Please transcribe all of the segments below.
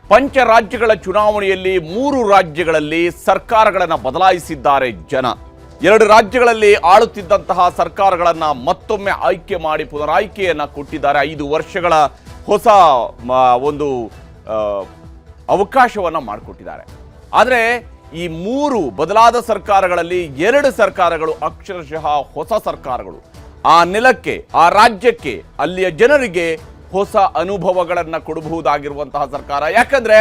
ಪಂಚ ರಾಜ್ಯಗಳ ಚುನಾವಣೆಯಲ್ಲಿ 3 ರಾಜ್ಯಗಳಲ್ಲಿ ಸರ್ಕಾರಗಳನ್ನು ಬದಲಾಯಿಸಿದ್ದಾರೆ ಜನ. 2 ರಾಜ್ಯಗಳಲ್ಲಿ ಆಳುತ್ತಿದ್ದಂತಹ ಸರ್ಕಾರಗಳನ್ನು ಮತ್ತೊಮ್ಮೆ ಆಯ್ಕೆ ಮಾಡಿ ಪುನರಾಯ್ಕೆಯನ್ನು ಕೊಟ್ಟಿದ್ದಾರೆ. 5 ವರ್ಷಗಳ ಹೊಸ ಒಂದು ಅವಕಾಶವನ್ನು ಮಾಡಿಕೊಟ್ಟಿದ್ದಾರೆ. ಆದರೆ ಈ 3 ಬದಲಾದ ಸರ್ಕಾರಗಳಲ್ಲಿ 2 ಸರ್ಕಾರಗಳು ಅಕ್ಷರಶಃ ಹೊಸ ಸರ್ಕಾರಗಳು. ಆ ನೆಲಕ್ಕೆ, ಆ ರಾಜ್ಯಕ್ಕೆ, ಅಲ್ಲಿಯ ಜನರಿಗೆ ಹೊಸ ಅನುಭವಗಳನ್ನು ಕೊಡಬಹುದಾಗಿರುವಂತಹ ಸರ್ಕಾರ. ಯಾಕಂದ್ರೆ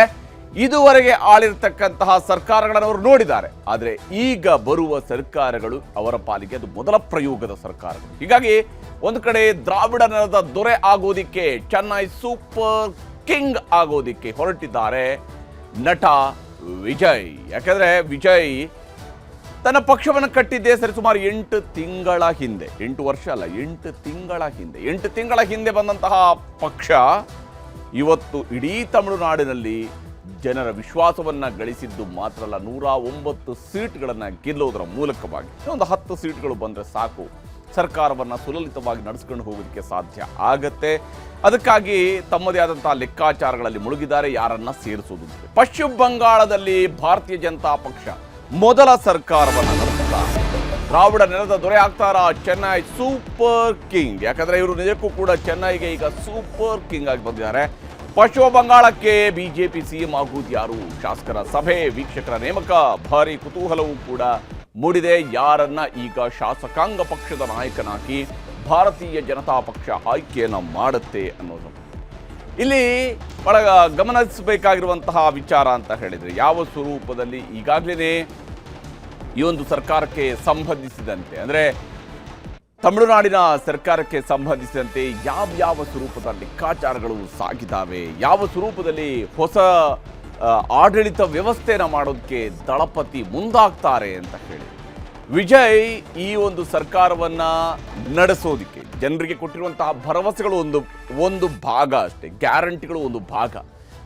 ಇದುವರೆಗೆ ಆಳಿರ್ತಕ್ಕಂತಹ ಸರ್ಕಾರಗಳನ್ನು ಅವರು ನೋಡಿದ್ದಾರೆ. ಆದರೆ ಈಗ ಬರುವ ಸರ್ಕಾರಗಳು ಅವರ ಪಾಲಿಗೆ ಅದು ಮೊದಲ ಪ್ರಯೋಗದ ಸರ್ಕಾರಗಳು. ಹೀಗಾಗಿ ಒಂದು ಕಡೆ ದ್ರಾವಿಡ ನೆಲದ ದೊರೆ ಆಗೋದಿಕ್ಕೆ, ಚೆನ್ನೈ ಸೂಪರ್ ಕಿಂಗ್ ಆಗೋದಿಕ್ಕೆ ಹೊರಟಿದ್ದಾರೆ ನಟ ವಿಜಯ್. ಯಾಕಂದ್ರೆ ವಿಜಯ್ ತನ್ನ ಪಕ್ಷವನ್ನು ಕಟ್ಟಿದ್ದೇ ಸರಿಸುಮಾರು 8 ತಿಂಗಳ ಹಿಂದೆ, 8 ವರ್ಷ ಅಲ್ಲ, 8 ತಿಂಗಳ ಹಿಂದೆ. 8 ತಿಂಗಳ ಹಿಂದೆ ಬಂದಂತಹ ಪಕ್ಷ ಇವತ್ತು ಇಡೀ ತಮಿಳುನಾಡಿನಲ್ಲಿ ಜನರ ವಿಶ್ವಾಸವನ್ನು ಗಳಿಸಿದ್ದು ಮಾತ್ರ ಅಲ್ಲ, 109 ಸೀಟ್ಗಳನ್ನು ಗೆಲ್ಲೋದರ ಮೂಲಕವಾಗಿ ಒಂದು 10 ಸೀಟ್ಗಳು ಬಂದರೆ ಸಾಕು, ಸರ್ಕಾರವನ್ನು ಸುಲಲಿತವಾಗಿ ನಡೆಸ್ಕೊಂಡು ಹೋಗೋದಕ್ಕೆ ಸಾಧ್ಯ ಆಗತ್ತೆ. ಅದಕ್ಕಾಗಿ ತಮ್ಮದೇ ಆದಂತಹ ಲೆಕ್ಕಾಚಾರಗಳಲ್ಲಿ ಮುಳುಗಿದ್ದಾರೆ. ಯಾರನ್ನ ಸೇರಿಸೋದು. ಪಶ್ಚಿಮ ಬಂಗಾಳದಲ್ಲಿ ಭಾರತೀಯ ಜನತಾ ಪಕ್ಷ ಮೊದಲ ಸರ್ಕಾರವನ್ನು ನಡೆಸುತ್ತಾರೆ. ದ್ರಾವಿಡ ನೆಲದ ದೊರೆ ಆಗ್ತಾರ ಚೆನ್ನೈ ಸೂಪರ್ ಕಿಂಗ್. ಯಾಕಂದ್ರೆ ಇವರು ನಿಜಕ್ಕೂ ಕೂಡ ಚೆನ್ನೈಗೆ ಈಗ ಸೂಪರ್ ಕಿಂಗ್ ಆಗಿ ಬಂದಿದ್ದಾರೆ. ಪಶ್ಚಿಮ ಬಂಗಾಳಕ್ಕೆ ಬಿಜೆಪಿ ಸಿಎಂ ಆಗುವುದು ಯಾರು? ಶಾಸಕರ ಸಭೆ, ವೀಕ್ಷಕರ ನೇಮಕ, ಭಾರಿ ಕುತೂಹಲವೂ ಕೂಡ ಮೂಡಿದೆ. ಯಾರನ್ನ ಈಗ ಶಾಸಕಾಂಗ ಪಕ್ಷದ ನಾಯಕನಾಗಿ ಭಾರತೀಯ ಜನತಾ ಪಕ್ಷ ಆಯ್ಕೆಯನ್ನು ಮಾಡುತ್ತೆ ಅನ್ನೋದು ಇಲ್ಲಿ ಬಹಳ ಗಮನಿಸಬೇಕಾಗಿರುವಂತಹ ವಿಚಾರ ಅಂತ ಹೇಳಿದರೆ, ಯಾವ ಸ್ವರೂಪದಲ್ಲಿ ಈಗಾಗಲೇ ಈ ಒಂದು ಸರ್ಕಾರಕ್ಕೆ ಸಂಬಂಧಿಸಿದಂತೆ, ಅಂದರೆ ತಮಿಳುನಾಡಿನ ಸರ್ಕಾರಕ್ಕೆ ಸಂಬಂಧಿಸಿದಂತೆ ಯಾವ ಸ್ವರೂಪದ ಲೆಕ್ಕಾಚಾರಗಳು ಸಾಗಿದ್ದಾವೆ, ಯಾವ ಸ್ವರೂಪದಲ್ಲಿ ಹೊಸ ಆಡಳಿತ ವ್ಯವಸ್ಥೆಯನ್ನು ಮಾಡೋದಕ್ಕೆ ದಳಪತಿ ಮುಂದಾಗ್ತಾರೆ ಅಂತ ಹೇಳಿ ವಿಜಯ್ ಈ ಒಂದು ಸರ್ಕಾರವನ್ನು ನಡೆಸೋದಕ್ಕೆ ಜನರಿಗೆ ಕೊಟ್ಟಿರುವಂತಹ ಭರವಸೆಗಳು ಒಂದು ಭಾಗ ಅಷ್ಟೇ, ಗ್ಯಾರಂಟಿಗಳು ಒಂದು ಭಾಗ.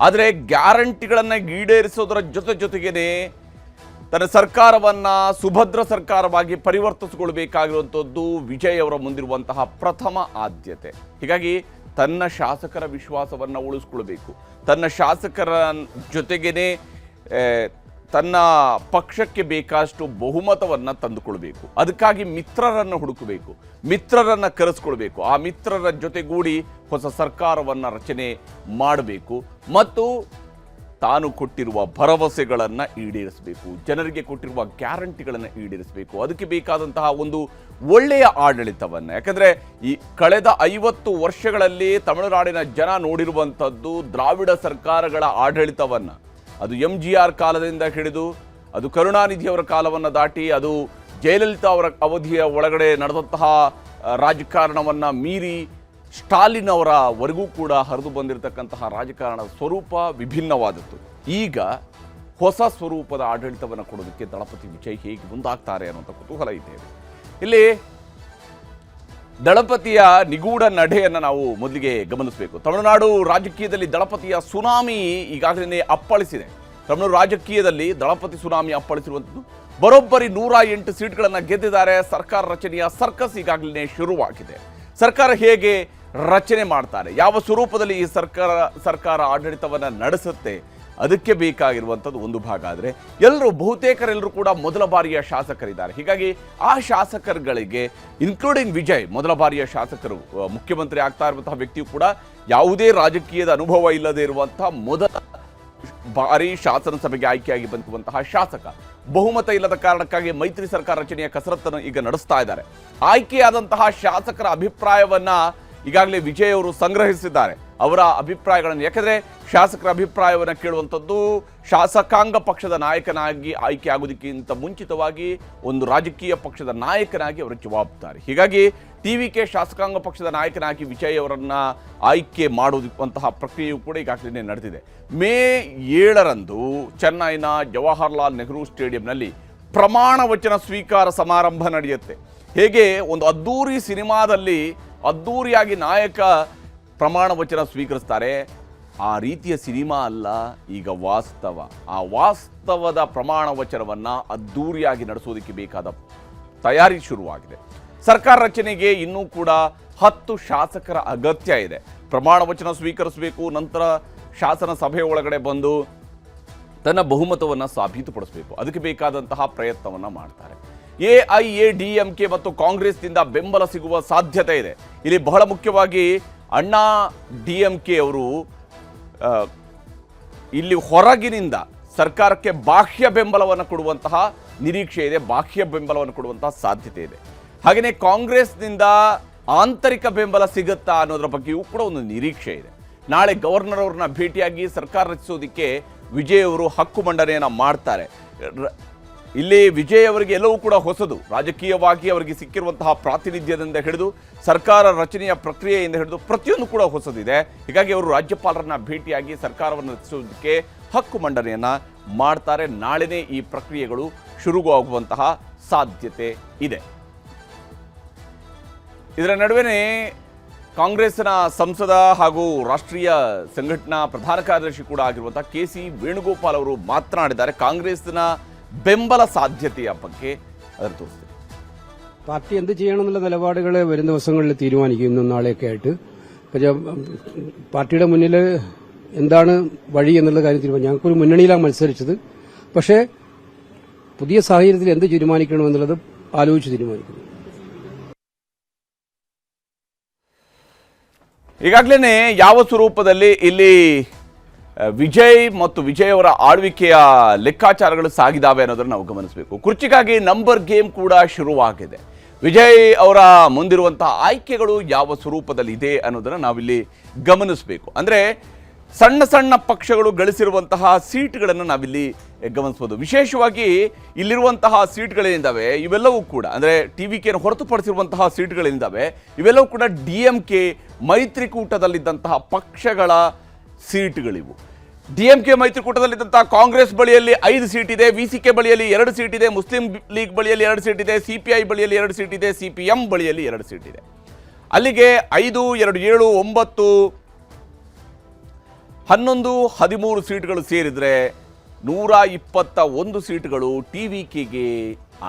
ಆದರೆ ಗ್ಯಾರಂಟಿಗಳನ್ನು ಈಡೇರಿಸೋದರ ಜೊತೆಗೇನೆ ತನ್ನ ಸರ್ಕಾರವನ್ನು ಸುಭದ್ರ ಸರ್ಕಾರವಾಗಿ ಪರಿವರ್ತಿಸಿಕೊಳ್ಬೇಕಾಗಿರುವಂಥದ್ದು ವಿಜಯ್ ಅವರ ಮುಂದಿರುವಂತಹ ಪ್ರಥಮ ಆದ್ಯತೆ. ಹೀಗಾಗಿ ತನ್ನ ಶಾಸಕರ ವಿಶ್ವಾಸವನ್ನು ಉಳಿಸ್ಕೊಳ್ಬೇಕು, ತನ್ನ ಶಾಸಕರ ಜೊತೆಗೇನೆ ತನ್ನ ಪಕ್ಷಕ್ಕೆ ಬೇಕಷ್ಟು ಬಹುಮತವನ್ನು ತಂದುಕೊಳ್ಬೇಕು. ಅದಕ್ಕಾಗಿ ಮಿತ್ರರನ್ನು ಹುಡುಕಬೇಕು, ಮಿತ್ರರನ್ನು ಕರೆಸ್ಕೊಳ್ಬೇಕು, ಆ ಮಿತ್ರರ ಜೊತೆಗೂಡಿ ಹೊಸ ಸರ್ಕಾರವನ್ನು ರಚನೆ ಮಾಡಬೇಕು ಮತ್ತು ತಾನು ಕೊಟ್ಟಿರುವ ಭರವಸೆಗಳನ್ನು ಈಡೇರಿಸಬೇಕು, ಜನರಿಗೆ ಕೊಟ್ಟಿರುವ ಗ್ಯಾರಂಟಿಗಳನ್ನು ಈಡೇರಿಸಬೇಕು. ಅದಕ್ಕೆ ಬೇಕಾದಂತಹ ಒಂದು ಒಳ್ಳೆಯ ಆಡಳಿತವನ್ನು, ಯಾಕಂದರೆ ಈ ಕಳೆದ 50 ವರ್ಷಗಳಲ್ಲಿ ತಮಿಳುನಾಡಿನ ಜನ ನೋಡಿರುವಂಥದ್ದು ದ್ರಾವಿಡ ಸರ್ಕಾರಗಳ ಆಡಳಿತವನ್ನು. ಅದು MGR ಕಾಲದಿಂದ ಹಿಡಿದು, ಅದು ಕರುಣಾನಿಧಿಯವರ ಕಾಲವನ್ನು ದಾಟಿ, ಅದು ಜಯಲಲಿತಾ ಅವರ ಅವಧಿಯ ಒಳಗಡೆ ನಡೆದಂತಹ ರಾಜಕಾರಣವನ್ನು ಮೀರಿ ಸ್ಟಾಲಿನ್ ಅವರವರೆಗೂ ಕೂಡ ಹರಿದು ಬಂದಿರತಕ್ಕಂತಹ ರಾಜಕಾರಣದ ಸ್ವರೂಪ ವಿಭಿನ್ನವಾದದ್ದು. ಈಗ ಹೊಸ ಸ್ವರೂಪದ ಆಡಳಿತವನ್ನು ಕೊಡೋದಕ್ಕೆ ದಳಪತಿ ವಿಜಯ್ ಹೇಗೆ ಮುಂದಾಗ್ತಾರೆ ಅನ್ನುವಂಥ ಕುತೂಹಲ ಇದೆ. ಇಲ್ಲಿ ದಳಪತಿಯ ನಿಗೂಢ ನಡೆಯನ್ನು ನಾವು ಮೊದಲಿಗೆ ಗಮನಿಸಬೇಕು. ತಮಿಳುನಾಡು ರಾಜಕೀಯದಲ್ಲಿ ದಳಪತಿಯ ಸುನಾಮಿ ಈಗಾಗಲೇ ಅಪ್ಪಳಿಸಿದೆ. ತಮಿಳು ರಾಜಕೀಯದಲ್ಲಿ ದಳಪತಿ ಸುನಾಮಿ ಅಪ್ಪಳಿಸಿರುವಂಥದ್ದು. ಬರೋಬ್ಬರಿ 108 ಸೀಟ್ಗಳನ್ನು ಗೆದ್ದಿದ್ದಾರೆ. ಸರ್ಕಾರ ರಚನೆಯ ಸರ್ಕಸ್ ಈಗಾಗಲೇ ಶುರುವಾಗಿದೆ. ಸರ್ಕಾರ ಹೇಗೆ ರಚನೆ ಮಾಡ್ತಾರೆ, ಯಾವ ಸ್ವರೂಪದಲ್ಲಿ ಈ ಸರ್ಕಾರ ಆಡಳಿತವನ್ನು ನಡೆಸುತ್ತೆ, ಅದಕ್ಕೆ ಬೇಕಾಗಿರುವಂಥದ್ದು ಒಂದು ಭಾಗ. ಆದರೆ ಬಹುತೇಕರೆಲ್ಲರೂ ಕೂಡ ಮೊದಲ ಬಾರಿಯ ಶಾಸಕರಿದ್ದಾರೆ. ಹೀಗಾಗಿ ಆ ಶಾಸಕರುಗಳಿಗೆ, ಇನ್ಕ್ಲೂಡಿಂಗ್ ವಿಜಯ್, ಮೊದಲ ಬಾರಿಯ ಶಾಸಕರು, ಮುಖ್ಯಮಂತ್ರಿ ಆಗ್ತಾ ಇರುವಂತಹ ವ್ಯಕ್ತಿಯು ಕೂಡ ಯಾವುದೇ ರಾಜಕೀಯದ ಅನುಭವ ಇಲ್ಲದೆ ಇರುವಂತಹ ಮೊದಲ ಬಾರಿ ಶಾಸನಸಭೆಗೆ ಆಯ್ಕೆಯಾಗಿ ಬಂದಿರುವಂತಹ ಶಾಸಕ. ಬಹುಮತ ಇಲ್ಲದ ಕಾರಣಕ್ಕಾಗಿ ಮೈತ್ರಿ ಸರ್ಕಾರ ರಚನೆಯ ಕಸರತ್ತನ್ನು ಈಗ ನಡೆಸ್ತಾ ಇದ್ದಾರೆ. ಆಯ್ಕೆಯಾದಂತಹ ಶಾಸಕರ ಅಭಿಪ್ರಾಯವನ್ನ ಈಗಾಗಲೇ ವಿಜಯ್ ಅವರು ಸಂಗ್ರಹಿಸಿದ್ದಾರೆ. ಅವರ ಅಭಿಪ್ರಾಯಗಳನ್ನು, ಯಾಕಂದರೆ ಶಾಸಕರ ಅಭಿಪ್ರಾಯವನ್ನು ಕೇಳುವಂಥದ್ದು ಶಾಸಕಾಂಗ ಪಕ್ಷದ ನಾಯಕನಾಗಿ ಆಯ್ಕೆ ಆಗೋದಕ್ಕಿಂತ ಮುಂಚಿತವಾಗಿ ಒಂದು ರಾಜಕೀಯ ಪಕ್ಷದ ನಾಯಕನಾಗಿ ಅವರ ಜವಾಬ್ದಾರಿ. ಹೀಗಾಗಿ TVK ಶಾಸಕಾಂಗ ಪಕ್ಷದ ನಾಯಕನಾಗಿ ವಿಜಯ್ ಅವರನ್ನು ಆಯ್ಕೆ ಮಾಡುವಂತಹ ಪ್ರಕ್ರಿಯೆಯು ಕೂಡ ಈಗಾಗಲೇ ನಡೆದಿದೆ. ಮೇ 7ರಂದು ಚೆನ್ನೈನ ಜವಾಹರ್ಲಾಲ್ ನೆಹರು ಸ್ಟೇಡಿಯಂನಲ್ಲಿ ಪ್ರಮಾಣ ವಚನ ಸ್ವೀಕಾರ ಸಮಾರಂಭ ನಡೆಯುತ್ತೆ. ಹೇಗೆ ಒಂದು ಅದ್ದೂರಿ ಸಿನಿಮಾದಲ್ಲಿ ಅದ್ದೂರಿಯಾಗಿ ನಾಯಕ ಪ್ರಮಾಣ ವಚನ ಸ್ವೀಕರಿಸ್ತಾರೆ, ಆ ರೀತಿಯ ಸಿನಿಮಾ ಅಲ್ಲ ಈಗ ವಾಸ್ತವ. ಆ ವಾಸ್ತವದ ಪ್ರಮಾಣ ವಚನವನ್ನು ಅದ್ದೂರಿಯಾಗಿ ನಡೆಸೋದಕ್ಕೆ ಬೇಕಾದ ತಯಾರಿ ಶುರುವಾಗಿದೆ. ಸರ್ಕಾರ ರಚನೆಗೆ ಇನ್ನೂ ಕೂಡ 10 ಶಾಸಕರ ಅಗತ್ಯ ಇದೆ. ಪ್ರಮಾಣ ವಚನ ಸ್ವೀಕರಿಸಬೇಕು, ನಂತರ ಶಾಸನ ಸಭೆ ಒಳಗಡೆ ಬಂದು ತನ್ನ ಬಹುಮತವನ್ನು ಸಾಬೀತುಪಡಿಸಬೇಕು. ಅದಕ್ಕೆ ಬೇಕಾದಂತಹ ಪ್ರಯತ್ನವನ್ನು ಮಾಡ್ತಾರೆ. AIADMK ಮತ್ತು ಕಾಂಗ್ರೆಸ್ನಿಂದ ಬೆಂಬಲ ಸಿಗುವ ಸಾಧ್ಯತೆ ಇದೆ. ಇಲ್ಲಿ ಬಹಳ ಮುಖ್ಯವಾಗಿ ಅಣ್ಣಾ DMK ಅವರು ಇಲ್ಲಿ ಹೊರಗಿನಿಂದ ಸರ್ಕಾರಕ್ಕೆ ಬಾಹ್ಯ ಬೆಂಬಲವನ್ನು ಕೊಡುವಂತಹ ನಿರೀಕ್ಷೆ ಇದೆ, ಬಾಹ್ಯ ಬೆಂಬಲವನ್ನು ಕೊಡುವಂತಹ ಸಾಧ್ಯತೆ ಇದೆ. ಹಾಗೆಯೇ ಕಾಂಗ್ರೆಸ್ನಿಂದ ಆಂತರಿಕ ಬೆಂಬಲ ಸಿಗುತ್ತಾ ಅನ್ನೋದ್ರ ಬಗ್ಗೆಯೂ ಕೂಡ ಒಂದು ನಿರೀಕ್ಷೆ ಇದೆ. ನಾಳೆ ಗವರ್ನರ್ ಅವ್ರನ್ನ ಭೇಟಿಯಾಗಿ ಸರ್ಕಾರ ರಚಿಸೋದಕ್ಕೆ ವಿಜಯ್ ಅವರು ಹಕ್ಕು ಮಂಡನೆಯನ್ನು ಮಾಡ್ತಾರೆ. ಇಲ್ಲಿ ವಿಜಯ್ ಅವರಿಗೆ ಎಲ್ಲವೂ ಕೂಡ ಹೊಸದು. ರಾಜಕೀಯವಾಗಿ ಅವರಿಗೆ ಸಿಕ್ಕಿರುವಂತಹ ಪ್ರಾತಿನಿಧ್ಯದಿಂದ ಹಿಡಿದು ಸರ್ಕಾರ ರಚನೆಯ ಪ್ರಕ್ರಿಯೆಯಿಂದ ಹಿಡಿದು ಪ್ರತಿಯೊಂದು ಕೂಡ ಹೊಸದಿದೆ. ಹೀಗಾಗಿ ಅವರು ರಾಜ್ಯಪಾಲರನ್ನ ಭೇಟಿಯಾಗಿ ಸರ್ಕಾರವನ್ನು ರಚಿಸೋದಕ್ಕೆ ಹಕ್ಕು ಮಂಡನೆಯನ್ನು ಮಾಡ್ತಾರೆ. ನಾಳೆನೇ ಈ ಪ್ರಕ್ರಿಯೆಗಳು ಶುರುವಾಗುವಂತಹ ಸಾಧ್ಯತೆ ಇದೆ. ಇದರ ನಡುವೆನೇ ಕಾಂಗ್ರೆಸ್ನ ಸಂಸದ ಹಾಗೂ ರಾಷ್ಟ್ರೀಯ ಸಂಘಟನಾ ಪ್ರಧಾನ ಕಾರ್ಯದರ್ಶಿ ಕೂಡ ಆಗಿರುವಂತಹ KC ವೇಣುಗೋಪಾಲ್ ಅವರು ಮಾತನಾಡಿದ್ದಾರೆ. ಕಾಂಗ್ರೆಸ್ನ ಬೆಂಬಲ സാധ്യതയെ ಬಗ್ಗೆ അവർ തോന്നുന്നു. പാർട്ടി എന്ത് ചെയ്യണമെന്നുള്ള നിലപാടുകൾ വരും ദിവസങ്ങളിൽ തീരുമാനിക്കും. ഇന്നും നാളെയൊക്കെ ആയിട്ട് പാർട്ടിയുടെ മുന്നിൽ എന്താണ് വഴി എന്നുള്ള കാര്യം തീരുമാനിക്കും. ഞങ്ങൾക്കൊരു മുന്നണിയിലാണ് മത്സരിച്ചത്. പക്ഷേ പുതിയ സാഹചര്യത്തിൽ എന്ത് തീരുമാനിക്കണമെന്നുള്ളത് ആലോചിച്ച് തീരുമാനിക്കുന്നു. ಈಗಾಗಲೇ ಯಾವ ಸ್ವರೂಪದಲ್ಲಿ ಇಲ್ಲಿ ವಿಜಯ್ ಮತ್ತು ವಿಜಯ್ ಅವರ ಆಳ್ವಿಕೆಯ ಲೆಕ್ಕಾಚಾರಗಳು ಸಾಗಿದಾವೆ ಅನ್ನೋದನ್ನು ನಾವು ಗಮನಿಸಬೇಕು. ಕುರ್ಚಿಗಾಗಿ ನಂಬರ್ ಗೇಮ್ ಕೂಡ ಶುರುವಾಗಿದೆ. ವಿಜಯ್ ಅವರ ಮುಂದಿರುವಂತಹ ಆಯ್ಕೆಗಳು ಯಾವ ಸ್ವರೂಪದಲ್ಲಿ ಇದೆ ಅನ್ನೋದನ್ನು ನಾವಿಲ್ಲಿ ಗಮನಿಸಬೇಕು. ಅಂದರೆ ಸಣ್ಣ ಸಣ್ಣ ಪಕ್ಷಗಳು ಗಳಿಸಿರುವಂತಹ ಸೀಟ್ಗಳನ್ನು ನಾವಿಲ್ಲಿ ಗಮನಿಸಬಹುದು. ವಿಶೇಷವಾಗಿ ಇಲ್ಲಿರುವಂತಹ ಸೀಟ್ಗಳೇನಿದ್ದಾವೆ ಇವೆಲ್ಲವೂ ಕೂಡ ಅಂದರೆ TVKನ ಹೊರತುಪಡಿಸಿರುವಂತಹ ಸೀಟ್ಗಳೇನಿದ್ದಾವೆ ಇವೆಲ್ಲವೂ ಕೂಡ DMK ಮೈತ್ರಿಕೂಟದಲ್ಲಿದ್ದಂತಹ ಪಕ್ಷಗಳ ಸೀಟ್ಗಳಿವು. DMK ಮೈತ್ರಿಕೂಟದಲ್ಲಿದ್ದಂತಹ ಕಾಂಗ್ರೆಸ್ ಬಳಿಯಲ್ಲಿ 5 ಸೀಟ್ ಇದೆ, VCK ಬಳಿಯಲ್ಲಿ 2 ಸೀಟ್ ಇದೆ, ಮುಸ್ಲಿಂ ಲೀಗ್ ಬಳಿಯಲ್ಲಿ 2 ಸೀಟ್ ಇದೆ, CPI ಬಳಿಯಲ್ಲಿ 2 ಸೀಟ್ ಇದೆ, CPM ಬಳಿಯಲ್ಲಿ 2 ಸೀಟ್ ಇದೆ. ಅಲ್ಲಿಗೆ 5, 2, 7, 9, 11, 13 ಸೀಟ್ಗಳು ಸೇರಿದರೆ 121 ಸೀಟ್ಗಳು TVKಗೆ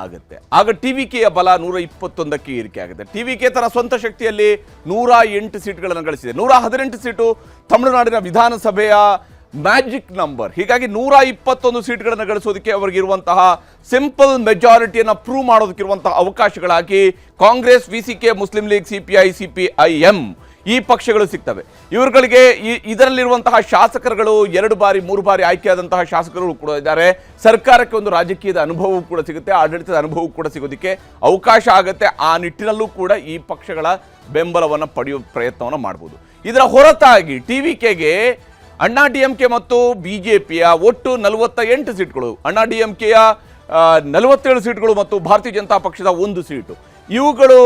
ಆಗುತ್ತೆ. ಆಗ TVKಯ ಬಲ 121ಕ್ಕೆ ಏರಿಕೆ ಆಗುತ್ತೆ. TVK ತನ್ನ ಸ್ವಂತ ಶಕ್ತಿಯಲ್ಲಿ 108 ಸೀಟ್ಗಳನ್ನು ಗಳಿಸಿದೆ. 118 ಸೀಟು ತಮಿಳುನಾಡಿನ ವಿಧಾನಸಭೆಯ ಮ್ಯಾಜಿಕ್ ನಂಬರ್. ಹೀಗಾಗಿ 121 ಸೀಟ್ಗಳನ್ನು ಗಳಿಸೋದಕ್ಕೆ ಅವರಿಗಿರುವಂತಹ ಸಿಂಪಲ್ ಮೆಜಾರಿಟಿಯನ್ನು ಪ್ರೂವ್ ಮಾಡೋದಕ್ಕಿರುವಂತಹ ಅವಕಾಶಗಳಾಗಿ Congress, VCK, Muslim League, CPI, CPIM ಈ ಪಕ್ಷಗಳು ಸಿಗ್ತವೆ. ಇವರುಗಳಿಗೆ ಇದರಲ್ಲಿರುವಂತಹ ಶಾಸಕರುಗಳು 2 ಬಾರಿ 3 ಬಾರಿ ಆಯ್ಕೆಯಾದಂತಹ ಶಾಸಕರು ಕೂಡ ಇದ್ದಾರೆ. ಸರ್ಕಾರಕ್ಕೆ ಒಂದು ರಾಜಕೀಯದ ಅನುಭವವೂ ಕೂಡ ಸಿಗುತ್ತೆ, ಆಡಳಿತದ ಅನುಭವವೂ ಕೂಡ ಸಿಗೋದಕ್ಕೆ ಅವಕಾಶ ಆಗುತ್ತೆ. ಆ ನಿಟ್ಟಿನಲ್ಲೂ ಕೂಡ ಈ ಪಕ್ಷಗಳ ಬೆಂಬಲವನ್ನು ಪಡೆಯುವ ಪ್ರಯತ್ನವನ್ನು ಮಾಡಬಹುದು. ಇದರ ಹೊರತಾಗಿ TVKಗೆ ಅಣ್ಣಾ DMK ಮತ್ತು BJPಯ ಒಟ್ಟು 48 ಸೀಟ್ಗಳು, ಅಣ್ಣಾ DMKಯ 47 ಸೀಟ್ಗಳು ಮತ್ತು ಭಾರತೀಯ ಜನತಾ ಪಕ್ಷದ 1 ಸೀಟು ಇವುಗಳು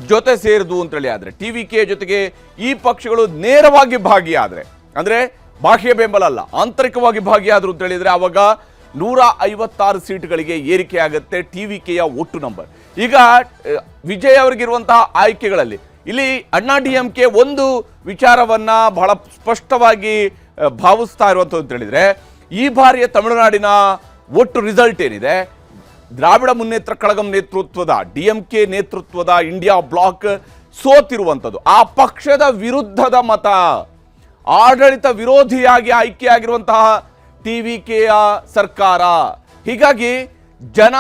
ಜೊತೆ ಸೇರಿದು ಅಂತೇಳಿ ಆದರೆ TVK ಜೊತೆಗೆ ಈ ಪಕ್ಷಗಳು ನೇರವಾಗಿ ಭಾಗಿಯಾದರೆ ಅಂದರೆ ಬಾಹ್ಯ ಬೆಂಬಲ ಅಲ್ಲ ಆಂತರಿಕವಾಗಿ ಭಾಗಿಯಾದರು ಅಂತ ಹೇಳಿದರೆ ಆವಾಗ 156 ಸೀಟ್ಗಳಿಗೆ ಏರಿಕೆ ಆಗುತ್ತೆ TVKಯ ಒಟ್ಟು ನಂಬರ್. ಈಗ ವಿಜಯ್ ಅವರಿಗಿರುವಂತಹ ಆಯ್ಕೆಗಳಲ್ಲಿ ಇಲ್ಲಿ ಅಣ್ಣಾ DMK ಒಂದು ವಿಚಾರವನ್ನ ಬಹಳ ಸ್ಪಷ್ಟವಾಗಿ ಭಾವಿಸ್ತಾ ಇರುವಂಥದ್ದು ಅಂತ ಹೇಳಿದರೆ ಈ ಬಾರಿಯ ತಮಿಳುನಾಡಿನ ಒಟ್ಟು ರಿಸಲ್ಟ್ ಏನಿದೆ ದ್ರಾವಿಡ ಮುನ್ನೇತ್ರ ಕಳಗಂ ನೇತೃತ್ವದ DMK ನೇತೃತ್ವದ ಇಂಡಿಯಾ ಬ್ಲಾಕ್ ಸೋತಿರುವಂಥದ್ದು. ಆ ಪಕ್ಷದ ವಿರುದ್ಧದ ಮತ ಆಡಳಿತ ವಿರೋಧಿಯಾಗಿ ಆಯ್ಕೆಯಾಗಿರುವಂತಹ TVKಯ ಸರ್ಕಾರ. ಹೀಗಾಗಿ ಜನ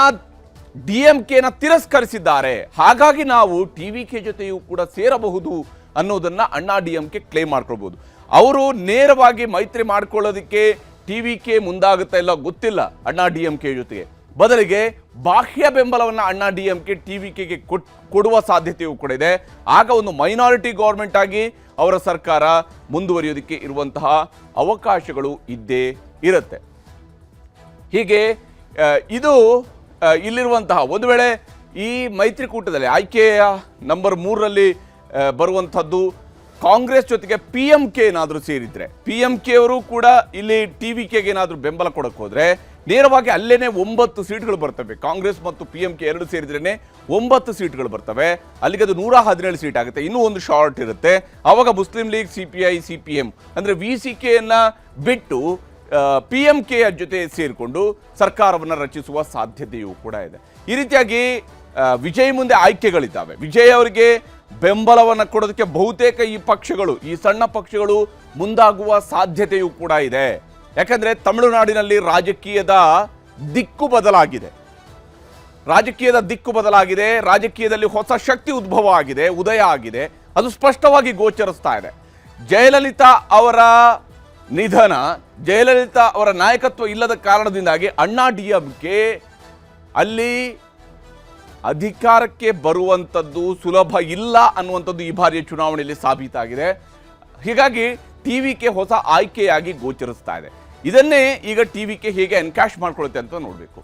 DMKನ ತಿರಸ್ಕರಿಸಿದ್ದಾರೆ. ಹಾಗಾಗಿ ನಾವು TVK ಜೊತೆಯೂ ಕೂಡ ಸೇರಬಹುದು ಅನ್ನೋದನ್ನ ಅಣ್ಣಾ DMK ಕ್ಲೇಮ್ ಮಾಡ್ಕೊಳ್ಬಹುದು. ಅವರು ನೇರವಾಗಿ ಮೈತ್ರಿ ಮಾಡ್ಕೊಳ್ಳೋದಕ್ಕೆ TVK ಮುಂದಾಗುತ್ತಾ ಇಲ್ಲ ಗೊತ್ತಿಲ್ಲ ಅಣ್ಣಾ DMK ಜೊತೆಗೆ. ಬದಲಿಗೆ ಬಾಹ್ಯ ಬೆಂಬಲವನ್ನು ಅಣ್ಣಾ DMK TVKಗೆ ಕೊಡುವ ಸಾಧ್ಯತೆಯೂ ಕೂಡ ಇದೆ. ಆಗ ಒಂದು ಮೈನಾರಿಟಿ ಗೌರ್ಮೆಂಟ್ ಆಗಿ ಅವರ ಸರ್ಕಾರ ಮುಂದುವರಿಯೋದಕ್ಕೆ ಇರುವಂತಹ ಅವಕಾಶಗಳು ಇದ್ದೇ ಇರುತ್ತೆ. ಹೀಗೆ ಇದು ಇಲ್ಲಿರುವಂತಹ ಒಂದು ವೇಳೆ ಈ ಮೈತ್ರಿಕೂಟದಲ್ಲಿ ಆಯ್ಕೆಯ ನಂಬರ್ 3ರಲ್ಲಿ ಬರುವಂಥದ್ದು ಕಾಂಗ್ರೆಸ್ ಜೊತೆಗೆ PMK ಏನಾದರೂ ಸೇರಿದ್ರೆ PMK ಅವರು ಕೂಡ ಇಲ್ಲಿ TVKಗೆ ಏನಾದರೂ ಬೆಂಬಲ ಕೊಡಕ್ಕೆ ಹೋದ್ರೆ ನೇರವಾಗಿ ಅಲ್ಲೇನೆ 9 ಸೀಟ್ಗಳು ಬರ್ತವೆ. ಕಾಂಗ್ರೆಸ್ ಮತ್ತು PMK ಎರಡು ಸೇರಿದ್ರೇನೆ 9 ಸೀಟ್ಗಳು ಬರ್ತವೆ. ಅಲ್ಲಿಗೆ ಅದು 117 ಸೀಟ್ ಆಗುತ್ತೆ. ಇನ್ನೂ ಒಂದು ಶಾರ್ಟ್ ಇರುತ್ತೆ. ಆವಾಗ ಮುಸ್ಲಿಂ ಲೀಗ್, CPI, CPM ಅಂದರೆ VCKಯನ್ನ ಬಿಟ್ಟು PMKಯ ಜೊತೆ ಸೇರಿಕೊಂಡು ಸರ್ಕಾರವನ್ನು ರಚಿಸುವ ಸಾಧ್ಯತೆಯೂ ಕೂಡ ಇದೆ. ಈ ರೀತಿಯಾಗಿ ವಿಜಯ್ ಮುಂದೆ ಆಯ್ಕೆಗಳಿದ್ದಾವೆ. ವಿಜಯ್ ಅವರಿಗೆ ಬೆಂಬಲವನ್ನು ಕೊಡೋದಕ್ಕೆ ಬಹುತೇಕ ಈ ಪಕ್ಷಗಳು, ಈ ಸಣ್ಣ ಪಕ್ಷಗಳು ಮುಂದಾಗುವ ಸಾಧ್ಯತೆಯೂ ಕೂಡ ಇದೆ. ಯಾಕಂದ್ರೆ ತಮಿಳುನಾಡಿನಲ್ಲಿ ರಾಜಕೀಯದ ದಿಕ್ಕು ಬದಲಾಗಿದೆ. ರಾಜಕೀಯದಲ್ಲಿ ಹೊಸ ಶಕ್ತಿ ಉದ್ಭವ ಆಗಿದೆ, ಉದಯ ಆಗಿದೆ. ಅದು ಸ್ಪಷ್ಟವಾಗಿ ಗೋಚರಿಸ್ತಾ ಇದೆ. ಜಯಲಲಿತಾ ಅವರ ನಿಧನ, ಜಯಲಲಿತಾ ಅವರ ನಾಯಕತ್ವ ಇಲ್ಲದ ಕಾರಣದಿಂದಾಗಿ ಅಣ್ಣಾ ಡಿಎಂಕೆ ಅಲ್ಲಿ ಅಧಿಕಾರಕ್ಕೆ ಬರುವಂಥದ್ದು ಸುಲಭ ಇಲ್ಲ ಅನ್ನುವಂಥದ್ದು ಈ ಬಾರಿಯ ಚುನಾವಣೆಯಲ್ಲಿ ಸಾಬೀತಾಗಿದೆ. ಹೀಗಾಗಿ ಟಿವಿಕೆ ಹೊಸ ಆಯ್ಕೆಯಾಗಿ ಗೋಚರಿಸ್ತಾ ಇದೆ. ಇದನ್ನೇ ಈಗ ಟಿವಿಕೆ ಹೇಗೆ ಎನ್ಕ್ಯಾಶ್ ಮಾಡ್ಕೊಳ್ಳುತ್ತೆ ಅಂತ ನೋಡಬೇಕು.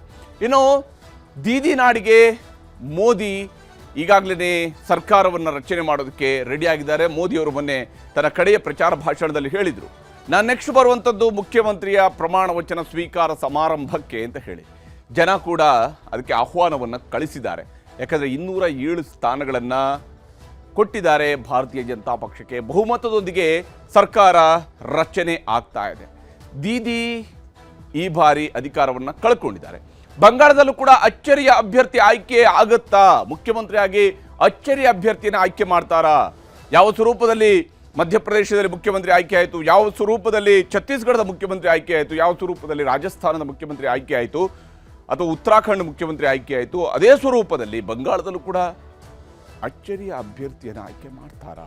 ಇನ್ನು ದೀದಿ ನಾಡಿಗೆ ಮೋದಿ ಈಗಾಗಲೇ ಸರ್ಕಾರವನ್ನು ರಚನೆ ಮಾಡೋದಕ್ಕೆ ರೆಡಿ ಆಗಿದ್ದಾರೆ. ಮೋದಿಯವರು ಮೊನ್ನೆ ತನ್ನ ಕಡೆಯ ಪ್ರಚಾರ ಭಾಷಣದಲ್ಲಿ ಹೇಳಿದರು, ನಾನು ನೆಕ್ಸ್ಟ್ ಬರುವಂಥದ್ದು ಮುಖ್ಯಮಂತ್ರಿಯ ಪ್ರಮಾಣ ವಚನ ಸ್ವೀಕಾರ ಸಮಾರಂಭಕ್ಕೆ ಅಂತ ಹೇಳಿ. ಜನ ಕೂಡ ಅದಕ್ಕೆ ಆಹ್ವಾನವನ್ನು ಕಳಿಸಿದ್ದಾರೆ. ಯಾಕಂದರೆ 207 ಸ್ಥಾನಗಳನ್ನು ಕೊಟ್ಟಿದ್ದಾರೆ ಭಾರತೀಯ ಜನತಾ ಪಕ್ಷಕ್ಕೆ. ಬಹುಮತದೊಂದಿಗೆ ಸರ್ಕಾರ ರಚನೆ ಆಗ್ತಾ ಇದೆ. ದೀದಿ ಈ ಬಾರಿ ಅಧಿಕಾರವನ್ನು ಕಳ್ಕೊಂಡಿದ್ದಾರೆ. ಬಂಗಾಳದಲ್ಲೂ ಕೂಡ ಅಚ್ಚರಿಯ ಅಭ್ಯರ್ಥಿ ಆಯ್ಕೆ ಆಗುತ್ತಾ? ಮುಖ್ಯಮಂತ್ರಿಯಾಗಿ ಅಚ್ಚರಿಯ ಅಭ್ಯರ್ಥಿಯನ್ನು ಆಯ್ಕೆ ಮಾಡ್ತಾರಾ? ಯಾವ ಸ್ವರೂಪದಲ್ಲಿ ಮಧ್ಯಪ್ರದೇಶದಲ್ಲಿ ಮುಖ್ಯಮಂತ್ರಿ ಆಯ್ಕೆ ಆಯಿತು, ಯಾವ ಸ್ವರೂಪದಲ್ಲಿ ಛತ್ತೀಸ್ಗಢದ ಮುಖ್ಯಮಂತ್ರಿ ಆಯ್ಕೆ ಆಯಿತು, ಯಾವ ಸ್ವರೂಪದಲ್ಲಿ ರಾಜಸ್ಥಾನದ ಮುಖ್ಯಮಂತ್ರಿ ಆಯ್ಕೆ ಆಯಿತು, ಅಥವಾ ಉತ್ತರಾಖಂಡ್ ಮುಖ್ಯಮಂತ್ರಿ ಆಯ್ಕೆ ಆಯಿತು, ಅದೇ ಸ್ವರೂಪದಲ್ಲಿ ಬಂಗಾಳದಲ್ಲೂ ಕೂಡ ಅಚ್ಚರಿಯ ಅಭ್ಯರ್ಥಿಯನ್ನು ಆಯ್ಕೆ ಮಾಡ್ತಾರಾ?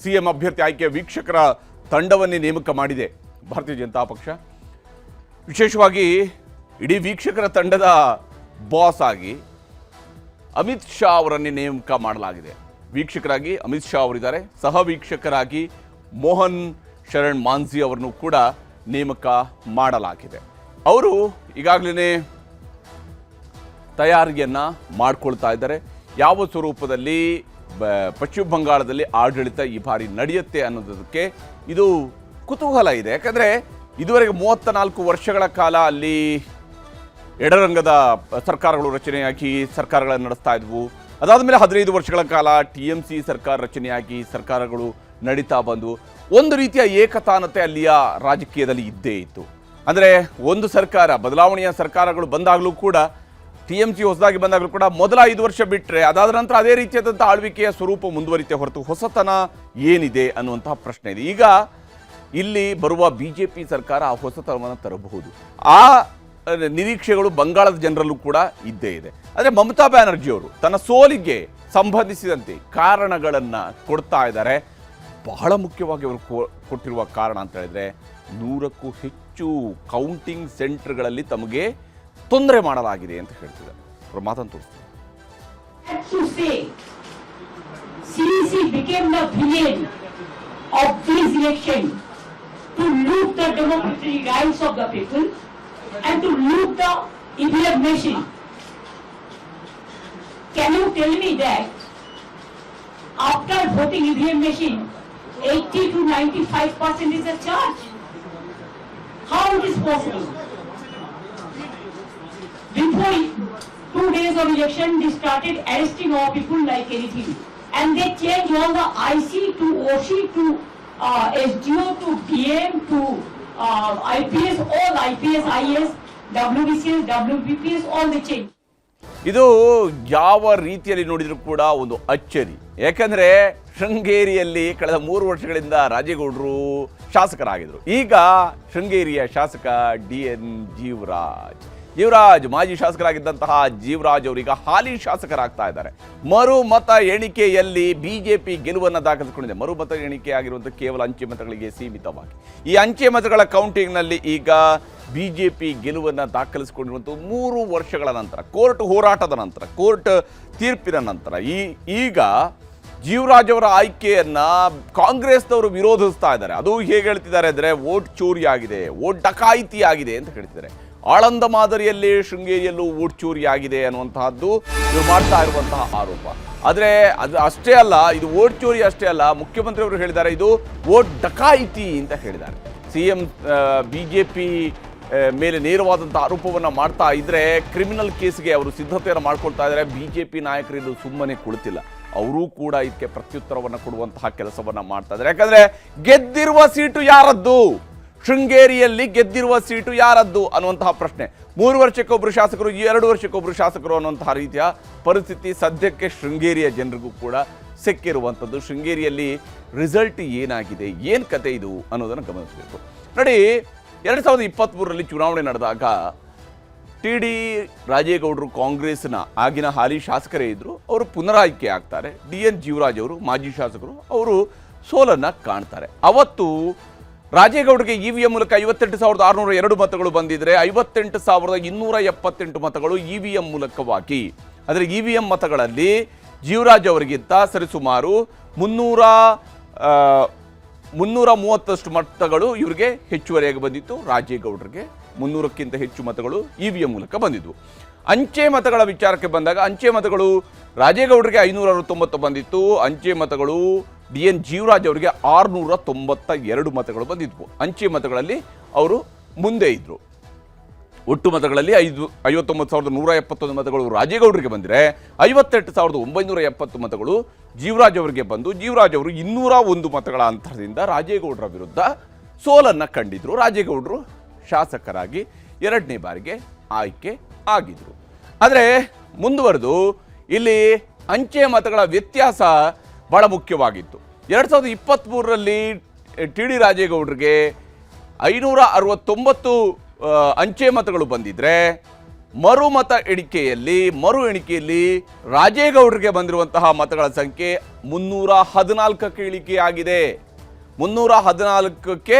ಸಿಎಂ ಅಭ್ಯರ್ಥಿ ಆಯ್ಕೆ ವೀಕ್ಷಕರ ತಂಡವನ್ನೇ ನೇಮಕ ಮಾಡಿದೆ ಭಾರತೀಯ ಜನತಾ ಪಕ್ಷ. ವಿಶೇಷವಾಗಿ ಇಡೀ ವೀಕ್ಷಕರ ತಂಡದ ಬಾಸ್ ಆಗಿ ಅಮಿತ್ ಶಾ ಅವರನ್ನೇ ನೇಮಕ ಮಾಡಲಾಗಿದೆ. ವೀಕ್ಷಕರಾಗಿ ಅಮಿತ್ ಶಾ ಅವರಿದ್ದಾರೆ, ಸಹ ವೀಕ್ಷಕರಾಗಿ ಮೋಹನ್ ಶರಣ್ ಮಾಂಝಿ ಅವರನ್ನು ಕೂಡ ನೇಮಕ ಮಾಡಲಾಗಿದೆ. ಅವರು ಈಗಾಗಲೇ ತಯಾರಿಯನ್ನು ಮಾಡಿಕೊಳ್ತಾ ಇದ್ದಾರೆ. ಯಾವ ಸ್ವರೂಪದಲ್ಲಿ ಪಶ್ಚಿಮ ಬಂಗಾಳದಲ್ಲಿ ಆಡಳಿತ ಈ ಬಾರಿ ನಡೆಯುತ್ತೆ ಅನ್ನೋದಕ್ಕೆ ಇದು ಕುತೂಹಲ ಇದೆ. ಯಾಕಂದರೆ ಇದುವರೆಗೆ 34 ವರ್ಷಗಳ ಕಾಲ ಅಲ್ಲಿ ಎಡರಂಗದ ಸರ್ಕಾರಗಳು ರಚನೆಯಾಗಿ ಸರ್ಕಾರಗಳನ್ನು ನಡೆಸ್ತಾ ಇದ್ವು. ಅದಾದ ಮೇಲೆ 15 ವರ್ಷಗಳ ಕಾಲ TMC ಸರ್ಕಾರ ರಚನೆಯಾಗಿ ಸರ್ಕಾರಗಳು ನಡೀತಾ ಬಂದವು. ಒಂದು ರೀತಿಯ ಏಕತಾನತೆ ಅಲ್ಲಿಯ ರಾಜಕೀಯದಲ್ಲಿ ಇದ್ದೇ ಇತ್ತು. ಅಂದರೆ ಒಂದು ಸರ್ಕಾರ, ಬದಲಾವಣೆಯ ಸರ್ಕಾರಗಳು ಬಂದಾಗಲೂ ಕೂಡ, TMC ಹೊಸದಾಗಿ ಬಂದಾಗಲೂ ಕೂಡ ಮೊದಲ 5 ವರ್ಷ ಬಿಟ್ಟರೆ ಅದಾದ ನಂತರ ಅದೇ ರೀತಿಯಾದಂಥ ಆಳ್ವಿಕೆಯ ಸ್ವರೂಪ ಮುಂದುವರಿತೆ ಹೊರತು ಹೊಸತನ ಏನಿದೆ ಅನ್ನುವಂತಹ ಪ್ರಶ್ನೆ ಇದೆ. ಈಗ ಇಲ್ಲಿ ಬರುವ BJP ಸರ್ಕಾರ ಆ ಹೊಸತನವನ್ನು ತರಬಹುದು. ಆ ನಿರೀಕ್ಷೆಗಳು ಬಂಗಾಳದ ಜನರಲ್ಲೂ ಕೂಡ ಇದ್ದೇ ಇದೆ. ಆದರೆ ಮಮತಾ ಬ್ಯಾನರ್ಜಿ ಅವರು ತನ್ನ ಸೋಲಿಗೆ ಸಂಬಂಧಿಸಿದಂತೆ ಕಾರಣಗಳನ್ನು ಕೊಡ್ತಾ ಇದ್ದಾರೆ. ಬಹಳ ಮುಖ್ಯವಾಗಿ ಅವರು ಕೊಟ್ಟಿರುವ ಕಾರಣ ಅಂತ ಹೇಳಿದ್ರೆ, 100ಕ್ಕೂ ಹೆಚ್ಚು ಕೌಂಟಿಂಗ್ ಸೆಂಟರ್ಗಳಲ್ಲಿ ತಮಗೆ ತೊಂದರೆ ಮಾಡಲಾಗಿದೆ ಅಂತ ಹೇಳ್ತಿದ್ದಾರೆ. ಅವರು ಮಾತನ್ನು ತೋರಿಸ್ತಾರೆ. To loot the democratic rights of the people and to loot the EVM machine. Can you tell me that after voting EVM machine, 80 to 95% is a charge? How it is possible? Before 2 days of election, they started arresting all people like anything, and they changed all the IC to OC to SDO to DM to IPS, all IPS, IS, WBCS, WBPS, all the change. ಇದು ಯಾವ ರೀತಿಯಲ್ಲಿ ನೋಡಿದರೂ ಕೂಡ ಒಂದು ಅಚ್ಚರಿ. ಯಾಕಂದರೆ ಶೃಂಗೇರಿಯಲ್ಲಿ ಕಳೆದ 3 ವರ್ಷಗಳಿಂದ ರಾಜೇಗೌಡರು ಶಾಸಕರಾಗಿದ್ದರು. ಈಗ ಶೃಂಗೇರಿಯ ಶಾಸಕ DN ಜೀವರಾಜ್ ಮಾಜಿ ಶಾಸಕರಾಗಿದ್ದಂತಹ ಜೀವರಾಜ್ ಅವರೀಗ ಹಾಲಿ ಶಾಸಕರಾಗ್ತಾ ಇದ್ದಾರೆ. ಮರು ಮತ ಎಣಿಕೆಯಲ್ಲಿ BJP ಗೆಲುವನ್ನು ದಾಖಲಿಸಿಕೊಂಡಿದೆ. ಮರು ಮತ ಎಣಿಕೆ ಆಗಿರುವಂಥ ಕೇವಲ ಅಂಚೆ ಮತಗಳಿಗೆ ಸೀಮಿತವಾಗಿ. ಈ ಅಂಚೆ ಮತಗಳ ಕೌಂಟಿಂಗ್ನಲ್ಲಿ ಈಗ BJP ಗೆಲುವನ್ನು ದಾಖಲಿಸಿಕೊಂಡಿರುವಂಥ 3 ವರ್ಷಗಳ ನಂತರ, ಕೋರ್ಟ್ ಹೋರಾಟದ ನಂತರ, ಕೋರ್ಟ್ ತೀರ್ಪಿನ ನಂತರ ಈಗ ಜೀವರಾಜ್ ಅವರ ಆಯ್ಕೆಯನ್ನ ಕಾಂಗ್ರೆಸ್ನವರು ವಿರೋಧಿಸ್ತಾ ಇದ್ದಾರೆ. ಅದು ಹೇಗೆ ಹೇಳ್ತಿದ್ದಾರೆ ಅಂದರೆ, ವೋಟ್ ಚೋರಿ ಆಗಿದೆ, ವೋಟ್ ಡಕಾಯಿತಿ ಆಗಿದೆ ಅಂತ ಹೇಳ್ತಿದ್ದಾರೆ. ಆಳಂದ ಮಾದರಿಯಲ್ಲಿ ಶೃಂಗೇರಿಯಲ್ಲೂ ವೋಟ್ ಚೋರಿ ಆಗಿದೆ ಅನ್ನುವಂತಹದ್ದು ಇವರು ಮಾಡ್ತಾ ಇರುವಂತಹ ಆರೋಪ. ಆದರೆ ಅದು ಅಷ್ಟೇ ಅಲ್ಲ, ಇದು ವೋಟ್ ಚೋರಿ ಅಷ್ಟೇ ಅಲ್ಲ, ಮುಖ್ಯಮಂತ್ರಿಯವರು ಹೇಳಿದ್ದಾರೆ ಇದು ವೋಟ್ ಡಕಾಯಿತಿ ಅಂತ ಹೇಳಿದ್ದಾರೆ. CM BJP ಮೇಲೆ ನೇರವಾದಂಥ ಆರೋಪವನ್ನು ಮಾಡ್ತಾ ಇದ್ರೆ ಕ್ರಿಮಿನಲ್ ಕೇಸ್ಗೆ ಅವರು ಸಿದ್ಧತೆಯನ್ನು ಮಾಡ್ಕೊಳ್ತಾ ಇದ್ದಾರೆ. BJP ನಾಯಕರು ಇದು ಸುಮ್ಮನೆ ಕುಳಿತಿಲ್ಲ, ಅವರೂ ಕೂಡ ಇದಕ್ಕೆ ಪ್ರತ್ಯುತ್ತರವನ್ನು ಕೊಡುವಂತಹ ಕೆಲಸವನ್ನು ಮಾಡ್ತಾ ಇದ್ದಾರೆ. ಯಾಕಂದ್ರೆ ಗೆದ್ದಿರುವ ಸೀಟು ಯಾರದ್ದು? ಶೃಂಗೇರಿಯಲ್ಲಿ ಗೆದ್ದಿರುವ ಸೀಟು ಯಾರದ್ದು ಅನ್ನುವಂತಹ ಪ್ರಶ್ನೆ. 3 ವರ್ಷಕ್ಕೊಬ್ಬರು ಶಾಸಕರು, 2 ವರ್ಷಕ್ಕೊಬ್ಬರು ಶಾಸಕರು ಅನ್ನುವಂತಹ ರೀತಿಯ ಪರಿಸ್ಥಿತಿ ಸದ್ಯಕ್ಕೆ ಶೃಂಗೇರಿಯ ಜನರಿಗೂ ಕೂಡ ಸಿಕ್ಕಿರುವಂಥದ್ದು. ಶೃಂಗೇರಿಯಲ್ಲಿ ರಿಸಲ್ಟ್ ಏನಾಗಿದೆ, ಏನು ಕತೆ ಇದು ಅನ್ನೋದನ್ನು ಗಮನಿಸಬೇಕು. ನೋಡಿ, 2023ರಲ್ಲಿ ಚುನಾವಣೆ ನಡೆದಾಗ TD ರಾಜೇಗೌಡರು ಕಾಂಗ್ರೆಸ್ನ ಆಗಿನ ಹಾಲಿ ಶಾಸಕರೇ ಇದ್ದರು, ಅವರು ಪುನರಾಯ್ಕೆ ಆಗ್ತಾರೆ. DN ಜೀವರಾಜ್ ಅವರು ಮಾಜಿ ಶಾಸಕರು, ಅವರು ಸೋಲನ್ನು ಕಾಣ್ತಾರೆ. ಅವತ್ತು ರಾಜೇಗೌಡರಿಗೆ EVM ಮೂಲಕ 58,602 ಮತಗಳು ಬಂದಿದ್ರೆ 58,278 ಮತಗಳು EVM ಮೂಲಕವಾಗಿ. ಆದರೆ EVM ಮತಗಳಲ್ಲಿ ಜೀವರಾಜ್ ಅವರಿಗಿಂತ ಸರಿಸುಮಾರು 330 ಮತಗಳು ಇವರಿಗೆ ಹೆಚ್ಚುವರಿಯಾಗಿ ಬಂದಿತ್ತು. ರಾಜೇಗೌಡರಿಗೆ 300ಕ್ಕಿಂತ ಹೆಚ್ಚು ಮತಗಳು EVM ಮೂಲಕ ಬಂದಿದ್ವು. ಅಂಚೆ ಮತಗಳ ವಿಚಾರಕ್ಕೆ ಬಂದಾಗ ಅಂಚೆ ಮತಗಳು ರಾಜೇಗೌಡರಿಗೆ 569 ಬಂದಿತ್ತು. ಅಂಚೆ ಮತಗಳು DN ಜೀವರಾಜ್ ಅವರಿಗೆ 692 ಮತಗಳು ಬಂದಿದ್ವು. ಅಂಚೆ ಮತಗಳಲ್ಲಿ ಅವರು ಮುಂದೆ ಇದ್ದರು. ಒಟ್ಟು ಮತಗಳಲ್ಲಿ 59,171 ಮತಗಳು ರಾಜೇಗೌಡರಿಗೆ ಬಂದರೆ 58,970 ಮತಗಳು ಜೀವರಾಜ್ ಅವರಿಗೆ ಬಂದು ಜೀವರಾಜ್ ಅವರು 201 ಮತಗಳ ಅಂತರದಿಂದ ರಾಜೇಗೌಡರ ವಿರುದ್ಧ ಸೋಲನ್ನು ಕಂಡಿದ್ರು. ರಾಜೇಗೌಡರು ಶಾಸಕರಾಗಿ 2ನೇ ಬಾರಿಗೆ ಆಯ್ಕೆ ಆಗಿದ್ರು. ಆದರೆ ಮುಂದುವರೆದು ಇಲ್ಲಿ ಅಂಚೆ ಮತಗಳ ವ್ಯತ್ಯಾಸ ಬಹಳ ಮುಖ್ಯವಾಗಿತ್ತು. 2023ರಲ್ಲಿ TD ರಾಜೇಗೌಡರಿಗೆ 569 ಅಂಚೆ ಮತಗಳು ಬಂದಿದ್ರೆ ಮರು ಎಣಿಕೆಯಲ್ಲಿ ರಾಜೇಗೌಡರಿಗೆ ಬಂದಿರುವಂತಹ ಮತಗಳ ಸಂಖ್ಯೆ 314ಕ್ಕೆ ಇಳಿಕೆಯಾಗಿದೆ. 314ಕ್ಕೆ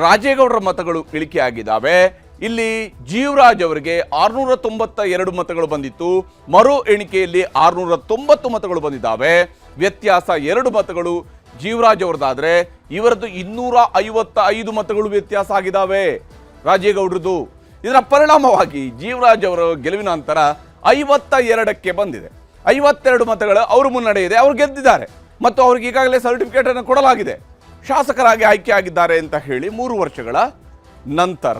ರಾಜೇಗೌಡರ ಮತಗಳು ಇಳಿಕೆಯಾಗಿದ್ದಾವೆ. ಇಲ್ಲಿ ಜೀವರಾಜ್ ಅವರಿಗೆ 692 ಮತಗಳು ಬಂದಿತ್ತು. ಮರು ಎಣಿಕೆಯಲ್ಲಿ 690 ಮತಗಳು ಬಂದಿದ್ದಾವೆ. ವ್ಯತ್ಯಾಸ 2 ಮತಗಳು ಜೀವರಾಜ್ ಅವರದಾದ್ರೆ ಇವರದ್ದು 255 ಮತಗಳು ವ್ಯತ್ಯಾಸ ಆಗಿದ್ದಾವೆ ರಾಜೇಗೌಡರದು. ಇದರ ಪರಿಣಾಮವಾಗಿ ಜೀವರಾಜ್ ಅವರ ಗೆಲುವಿನ ಅಂತರ 52ಕ್ಕೆ ಬಂದಿದೆ. 52 ಮತಗಳ ಅವರು ಮುನ್ನಡೆ ಇದೆ, ಅವರು ಗೆದ್ದಿದ್ದಾರೆ ಮತ್ತು ಅವ್ರಿಗೆ ಈಗಾಗಲೇ ಸರ್ಟಿಫಿಕೇಟ್ ಅನ್ನು ಕೊಡಲಾಗಿದೆ, ಶಾಸಕರಾಗಿ ಆಯ್ಕೆ ಆಗಿದ್ದಾರೆ ಅಂತ ಹೇಳಿ 3 ವರ್ಷಗಳ ನಂತರ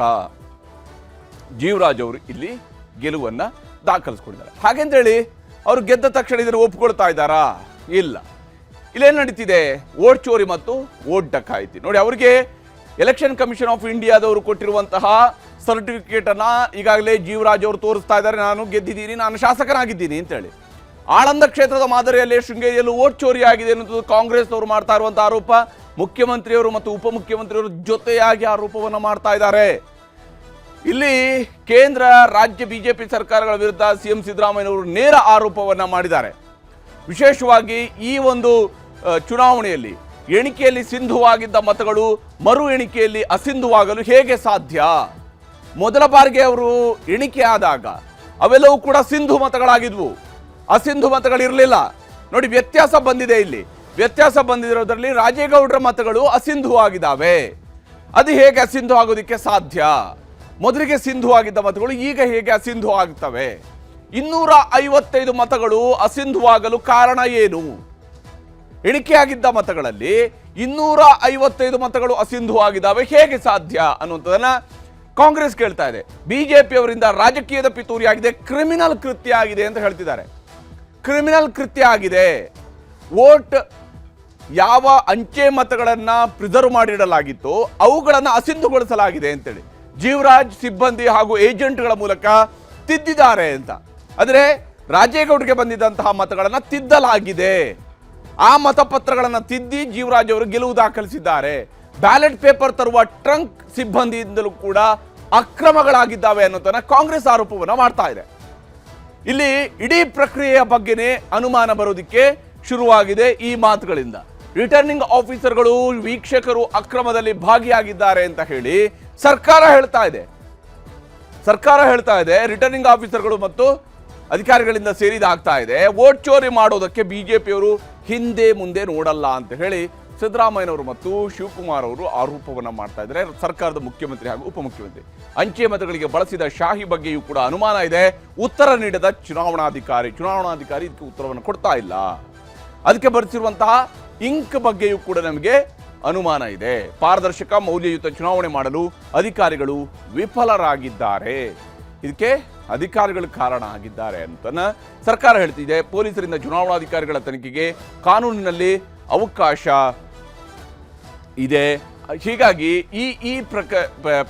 ಜೀವರಾಜ್ ಅವರು ಇಲ್ಲಿ ಗೆಲುವನ್ನು ದಾಖಲಿಸ್ಕೊಂಡಿದ್ದಾರೆ. ಹಾಗೆಂತೇಳಿ ಅವರು ಗೆದ್ದ ತಕ್ಷಣ ಇದನ್ನು ಒಪ್ಕೊಳ್ತಾ ಇದ್ದಾರಾ? ಇಲ್ಲ. ಇಲ್ಲೇನು ನಡೀತಿದೆ? ವೋಟ್ ಚೋರಿ ಮತ್ತು ವೋಟ್ ಡಕಾಯಿತಿ. ನೋಡಿ, ಅವರಿಗೆ ಎಲೆಕ್ಷನ್ ಕಮಿಷನ್ ಆಫ್ ಇಂಡಿಯಾದವರು ಕೊಟ್ಟಿರುವಂತಹ ಸರ್ಟಿಫಿಕೇಟ್ ಅನ್ನ ಈಗಾಗಲೇ ಜೀವರಾಜ್ ಅವರು ತೋರಿಸ್ತಾ ಇದ್ದಾರೆ, ನಾನು ಗೆದ್ದಿದ್ದೀನಿ, ನಾನು ಶಾಸಕನಾಗಿದ್ದೀನಿ ಅಂತೇಳಿ. ಆಳಂದ ಕ್ಷೇತ್ರದ ಮಾದರಿಯಲ್ಲಿ ಶೃಂಗೇರಿಯಲ್ಲೂ ವೋಟ್ ಚೋರಿ ಆಗಿದೆ ಅನ್ನೋದು ಕಾಂಗ್ರೆಸ್ನವರು ಮಾಡ್ತಾ ಇರುವಂತಹ ಆರೋಪ. ಮುಖ್ಯಮಂತ್ರಿಯವರು ಮತ್ತು ಉಪಮುಖ್ಯಮಂತ್ರಿಯವರು ಜೊತೆಯಾಗಿ ಆರೋಪವನ್ನು ಮಾಡ್ತಾ ಇದ್ದಾರೆ. ಇಲ್ಲಿ ಕೇಂದ್ರ ರಾಜ್ಯ ಬಿಜೆಪಿ ಸರ್ಕಾರಗಳ ವಿರುದ್ಧ CM ಸಿದ್ದರಾಮಯ್ಯನವರು ನೇರ ಆರೋಪವನ್ನು ಮಾಡಿದ್ದಾರೆ. ವಿಶೇಷವಾಗಿ ಈ ಒಂದು ಚುನಾವಣೆಯಲ್ಲಿ ಎಣಿಕೆಯಲ್ಲಿ ಸಿಂಧುವಾಗಿದ್ದ ಮತಗಳು ಮರು ಎಣಿಕೆಯಲ್ಲಿ ಅಸಿಂಧುವಾಗಲು ಹೇಗೆ ಸಾಧ್ಯ? ಮೊದಲ ಬಾರಿಗೆ ಅವರು ಎಣಿಕೆ ಆದಾಗ ಅವೆಲ್ಲವೂ ಕೂಡ ಸಿಂಧು ಮತಗಳಾಗಿದ್ವು, ಅಸಿಂಧು ಮತಗಳಿರಲಿಲ್ಲ. ನೋಡಿ, ವ್ಯತ್ಯಾಸ ಬಂದಿದೆ. ಇಲ್ಲಿ ವ್ಯತ್ಯಾಸ ಬಂದಿರೋದ್ರಲ್ಲಿ ರಾಜೇಗೌಡರ ಮತಗಳು ಅಸಿಂಧು ಆಗಿದ್ದಾವೆ. ಅದು ಹೇಗೆ ಅಸಿಂಧು ಆಗೋದಕ್ಕೆ ಸಾಧ್ಯ? ಮೊದಲಿಗೆ ಸಿಂಧು ಆಗಿದ್ದ ಮತಗಳು ಈಗ ಹೇಗೆ ಅಸಿಂಧು ಆಗ್ತವೆ? 255 ಮತಗಳು ಅಸಿಂಧುವಾಗಲು ಕಾರಣ ಏನು? ಎಣಿಕೆಯಾಗಿದ್ದ ಮತಗಳಲ್ಲಿ 255 ಮತಗಳು ಅಸಿಂಧು ಆಗಿದ್ದಾವೆ, ಹೇಗೆ ಸಾಧ್ಯ ಅನ್ನುವಂಥದ್ದನ್ನ ಕಾಂಗ್ರೆಸ್ ಕೇಳ್ತಾ ಇದೆ. ಬಿಜೆಪಿ ಅವರಿಂದ ರಾಜಕೀಯದ ಪಿತೂರಿ ಆಗಿದೆ, ಕ್ರಿಮಿನಲ್ ಕೃತ್ಯ ಆಗಿದೆ ಅಂತ ಹೇಳ್ತಿದ್ದಾರೆ. ಕ್ರಿಮಿನಲ್ ಕೃತ್ಯ ಆಗಿದೆ. ವೋಟ್ ಯಾವ ಅಂಚೆ ಮತಗಳನ್ನ ಪ್ರಿಸರ್ವ್ ಮಾಡಿಡಲಾಗಿತ್ತು ಅವುಗಳನ್ನು ಅಸಿಂಧುಗೊಳಿಸಲಾಗಿದೆ ಅಂತೇಳಿ ಜೀವರಾಜ್ ಸಿಬ್ಬಂದಿ ಹಾಗೂ ಏಜೆಂಟ್ಗಳ ಮೂಲಕ ತಿದ್ದಿದ್ದಾರೆ ಅಂತ. ಆದರೆ ರಾಜೇಗೌಡರಿಗೆ ಬಂದಿದ್ದಂತಹ ಮತಗಳನ್ನು ತಿದ್ದಲಾಗಿದೆ. ಆ ಮತಪತ್ರಗಳನ್ನು ತಿದ್ದಿ ಜೀವರಾಜ್ ಅವರು ಗೆಲುವು ದಾಖಲಿಸಿದ್ದಾರೆ. ಬ್ಯಾಲೆಟ್ ಪೇಪರ್ ತರುವ ಟ್ರಂಕ್ ಸಿಬ್ಬಂದಿಯಿಂದಲೂ ಕೂಡ ಅಕ್ರಮಗಳಾಗಿದ್ದಾವೆ ಅನ್ನೋದನ್ನ ಕಾಂಗ್ರೆಸ್ ಆರೋಪವನ್ನು ಮಾಡ್ತಾ ಇದೆ. ಇಲ್ಲಿ ಇಡೀ ಪ್ರಕ್ರಿಯೆಯ ಬಗ್ಗೆನೇ ಅನುಮಾನ ಬರೋದಕ್ಕೆ ಶುರುವಾಗಿದೆ ಈ ಮಾತುಗಳಿಂದ. ರಿಟರ್ನಿಂಗ್ ಆಫೀಸರ್ಗಳು, ವೀಕ್ಷಕರು ಅಕ್ರಮದಲ್ಲಿ ಭಾಗಿಯಾಗಿದ್ದಾರೆ ಅಂತ ಹೇಳಿ ಸರ್ಕಾರ ಹೇಳ್ತಾ ಇದೆ. ರಿಟರ್ನಿಂಗ್ ಆಫೀಸರ್ಗಳು ಮತ್ತು ಅಧಿಕಾರಿಗಳಿಂದ ಸೇರಿದಾಗ್ತಾ ಇದೆ. ವೋಟ್ ಚೋರಿ ಮಾಡೋದಕ್ಕೆ ಬಿಜೆಪಿಯವರು ಹಿಂದೆ ಮುಂದೆ ನೋಡಲ್ಲ ಅಂತ ಹೇಳಿ ಸಿದ್ದರಾಮಯ್ಯನವರು ಮತ್ತು ಶಿವಕುಮಾರ್ ಅವರು ಆರೋಪವನ್ನು ಮಾಡ್ತಾ ಇದ್ದಾರೆ, ಸರ್ಕಾರದ ಮುಖ್ಯಮಂತ್ರಿ ಹಾಗೂ ಉಪಮುಖ್ಯಮಂತ್ರಿ. ಅಂಚೆ ಮತಗಳಿಗೆ ಬಳಸಿದ ಶಾಹಿ ಬಗ್ಗೆಯೂ ಕೂಡ ಅನುಮಾನ ಇದೆ. ಉತ್ತರ ನೀಡದ ಚುನಾವಣಾಧಿಕಾರಿ ಇದಕ್ಕೆ ಉತ್ತರವನ್ನು ಕೊಡ್ತಾ ಇಲ್ಲ. ಅದಕ್ಕೆ ಬರೆಸಿರುವಂತಹ ಇಂಕ್ ಬಗ್ಗೆಯೂ ಕೂಡ ನಮಗೆ ಅನುಮಾನ ಇದೆ. ಪಾರದರ್ಶಕ ಮೌಲ್ಯಯುತ ಚುನಾವಣೆ ಮಾಡಲು ಅಧಿಕಾರಿಗಳು ವಿಫಲರಾಗಿದ್ದಾರೆ, ಇದಕ್ಕೆ ಅಧಿಕಾರಿಗಳು ಕಾರಣ ಆಗಿದ್ದಾರೆ ಅಂತ ಸರ್ಕಾರ ಹೇಳ್ತಿದೆ. ಪೊಲೀಸರಿಂದ ಚುನಾವಣಾಧಿಕಾರಿಗಳ ತನಿಖೆಗೆ ಕಾನೂನಿನಲ್ಲಿ ಅವಕಾಶ ಇದೆ. ಹೀಗಾಗಿ ಈ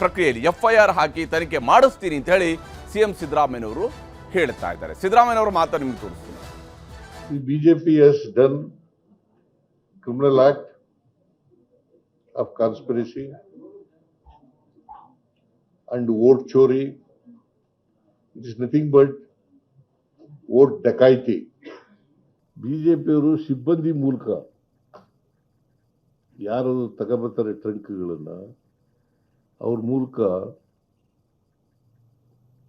ಪ್ರಕ್ರಿಯೆಯಲ್ಲಿ FIR ಹಾಕಿ ತನಿಖೆ ಮಾಡಿಸ್ತೀನಿ ಅಂತ ಹೇಳಿ CM ಸಿದ್ದರಾಮಯ್ಯನವರು ಹೇಳ್ತಾ ಇದ್ದಾರೆ. ಸಿದ್ದರಾಮಯ್ಯನವರು ಮಾತ್ರ ನಿಮ್ಗೆ ತೋರಿಸ್ತೀನಿ. The BJP has done criminal act of conspiracy and vote chori. It is nothing but vote dacoity. BJP ಅವರು ಸಿಬ್ಬಂದಿ ಮೂಲಕ ಯಾರು ತಗೊಬರ್ತಾರೆ ಟ್ರಂಕ್ಗಳನ್ನ ಅವ್ರ ಮೂಲಕ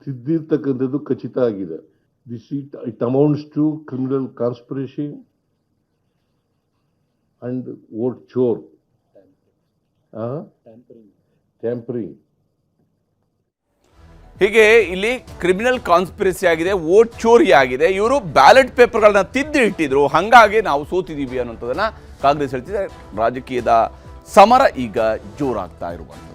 ತಿದ್ದಿರ್ತಕ್ಕಂಥದ್ದು ಖಚಿತ ಆಗಿದೆ. It amounts to criminal conspiracy and vote chore. Tampering. ಹೀಗೆ ಇಲ್ಲಿ ಕ್ರಿಮಿನಲ್ ಕಾನ್ಸ್ಪಿರಸಿ ಆಗಿದೆ, ವೋಟ್ ಚೋರಿ ಆಗಿದೆ. ಇವರು ಬ್ಯಾಲೆಟ್ ಪೇಪರ್ಗಳನ್ನ ತಿದ್ದಿ ಇಟ್ಟಿದ್ರು, ಹಂಗಾಗಿ ನಾವು ಸೋತಿದ್ದೀವಿ ಅನ್ನೋಂಥದ್ದನ್ನ ಕಾಂಗ್ರೆಸ್ ಹೇಳ್ತಿದೆ. ರಾಜಕೀಯದ ಸಮರ ಈಗ ಜೋರಾಗ್ತಾ ಇರುವಂಥದ್ದು.